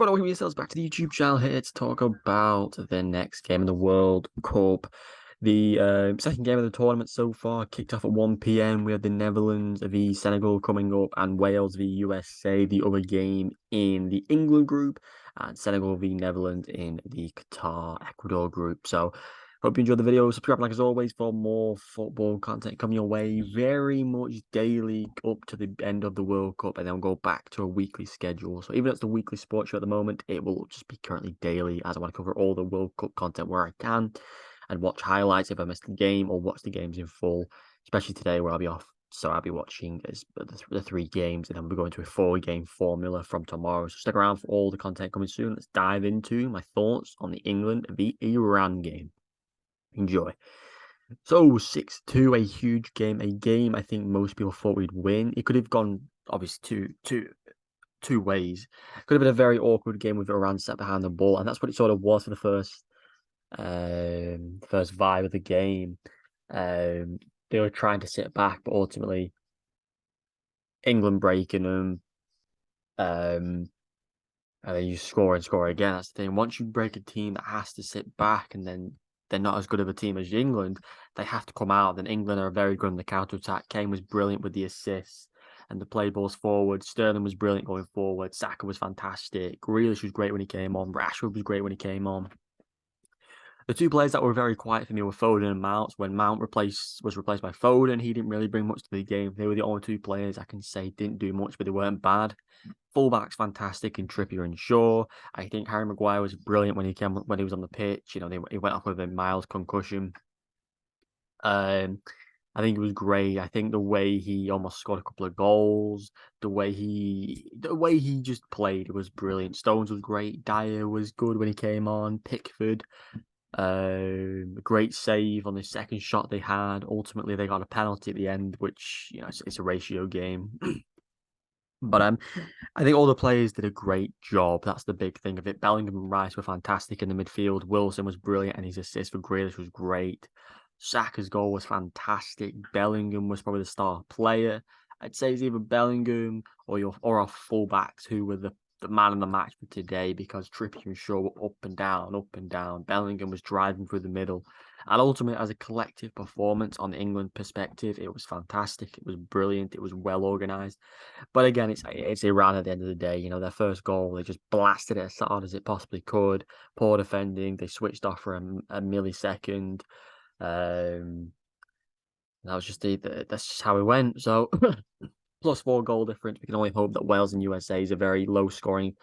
everyone, welcome yourselves back to the YouTube channel here to talk about the next game of the World Cup. The second game of the tournament so far kicked off at 1 p.m. We have the Netherlands v Senegal coming up and Wales v USA, the other game in the England group, and Senegal v Netherlands in the Qatar-Ecuador group. So hope you enjoyed the video. Subscribe like as always for more football content coming your way very much daily up to the end of the World Cup, and then we'll go back to a weekly schedule. So even though it's the weekly sports show at the moment, it will just be currently daily as I want to cover all the World Cup content where I can and watch highlights if I missed the game or watch the games in full, especially today where I'll be off. So I'll be watching the three games, and then we'll go into a 4-game formula from tomorrow. So stick around for all the content coming soon. Let's dive into my thoughts on the England v Iran game. Enjoy. So 6-2, a huge game, a game I think most people thought we'd win. It could have gone obviously two ways. It could have been a very awkward game with Iran sat behind the ball, and that's what it sort of was for the first vibe of the game. They were trying to sit back, but ultimately England breaking them. And then you score and score again. That's the thing. Once you break a team that has to sit back and then they're not as good of a team as England, they have to come out. Then England are very good on the counter-attack. Kane was brilliant with the assists and the play balls forward. Sterling was brilliant going forward. Saka was fantastic. Grealish was great when he came on. Rashford was great when he came on. The two players that were very quiet for me were Foden and Mount. When Mount was replaced by Foden, he didn't really bring much to the game. They were the only two players I can say didn't do much, but they weren't bad. Fullbacks fantastic in Trippier and Shaw. I think Harry Maguire was brilliant when he was on the pitch. You know, he went off with a mild concussion. I think it was great. I think the way he almost scored a couple of goals, the way he just played was brilliant. Stones was great. Dyer was good when he came on. Pickford, great save on the second shot they had. Ultimately, they got a penalty at the end, which, you know, it's a ratio game. But I think all the players did a great job. That's the big thing of it. Bellingham and Rice were fantastic in the midfield. Wilson was brilliant, and his assist for Grealish was great. Saka's goal was fantastic. Bellingham was probably the star player. I'd say it's either Bellingham or our fullbacks who were the man of the match for today, because Trippier and Shaw were up and down, up and down. Bellingham was driving through the middle. And ultimately, as a collective performance on the England perspective, it was fantastic. It was brilliant. It was well organised. But again, it's Iran at the end of the day. You know, their first goal, they just blasted it as hard as it possibly could. Poor defending. They switched off for a millisecond. That was just that's just how it went. So +4 goal difference. We can only hope that Wales and USA is a very low scoring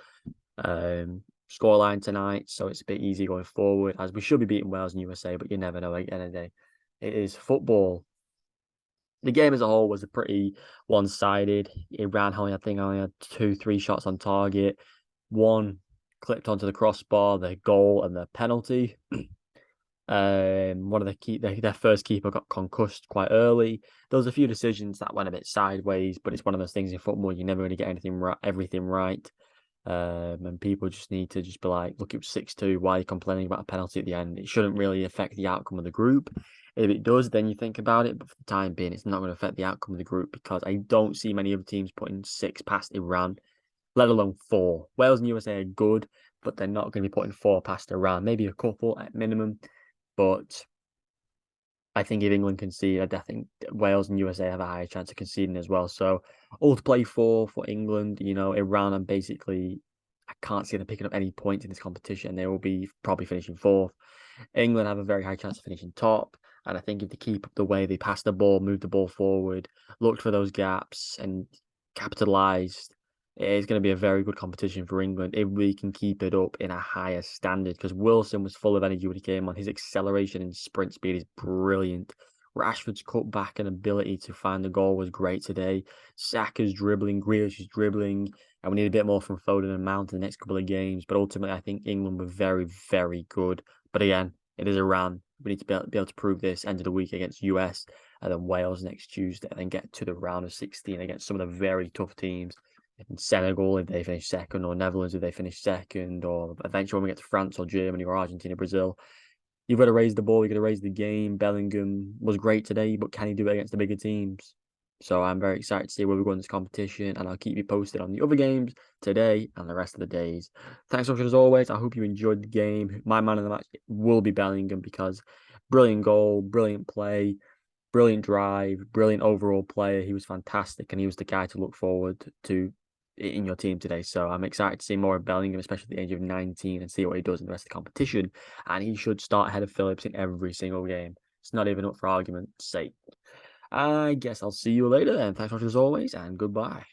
scoreline tonight, so it's a bit easy going forward, as we should be beating Wales and USA, but you never know. At the end of the day, it is football. The game as a whole was a pretty one-sided. Iran only had 2-3 shots on target. One clipped onto the crossbar, the goal and the penalty. One of their first keeper got concussed quite early. There was a few decisions that went a bit sideways, but it's one of those things in football, you never really get everything right. And people just need to just be like, look, it was 6-2. Why are you complaining about a penalty at the end? It shouldn't really affect the outcome of the group. If it does, then you think about it. But for the time being, it's not going to affect the outcome of the group, because I don't see many other teams putting 6 past Iran, let alone 4. Wales and USA are good, but they're not going to be putting 4 past Iran. Maybe a couple at minimum. But I think if England concede, I think Wales and USA have a higher chance of conceding as well. So all to play for England. You know, Iran, and basically, I can't see them picking up any points in this competition. They will be probably finishing 4th. England have a very high chance of finishing top. And I think if they keep up the way they pass the ball, move the ball forward, looked for those gaps and capitalised, it's going to be a very good competition for England if we can keep it up in a higher standard, because Wilson was full of energy when he came on. His acceleration and sprint speed is brilliant. Rashford's cutback and ability to find the goal was great today. Saka's dribbling, Grealish's dribbling, and we need a bit more from Foden and Mount in the next couple of games. But ultimately, I think England were very, very good. But again, it is Iran. We need to be able to prove this end of the week against US, and then Wales next Tuesday, and then get to the round of 16 against some of the very tough teams. In Senegal, if they finish second, or Netherlands, if they finish second, or eventually when we get to France or Germany or Argentina, Brazil, you've got to raise the ball, you've got to raise the game. Bellingham was great today, but can he do it against the bigger teams? So I'm very excited to see where we go in this competition, and I'll keep you posted on the other games today and the rest of the days. Thanks so much as always. I hope you enjoyed the game. My man of the match will be Bellingham because brilliant goal, brilliant play, brilliant drive, brilliant overall player. He was fantastic, and he was the guy to look forward to in your team today. So I'm excited to see more of Bellingham, especially at the age of 19, and see what he does in the rest of the competition. And he should start ahead of Phillips in every single game. It's not even up for argument's sake. I guess I'll see you later then. Thanks so much as always, and goodbye.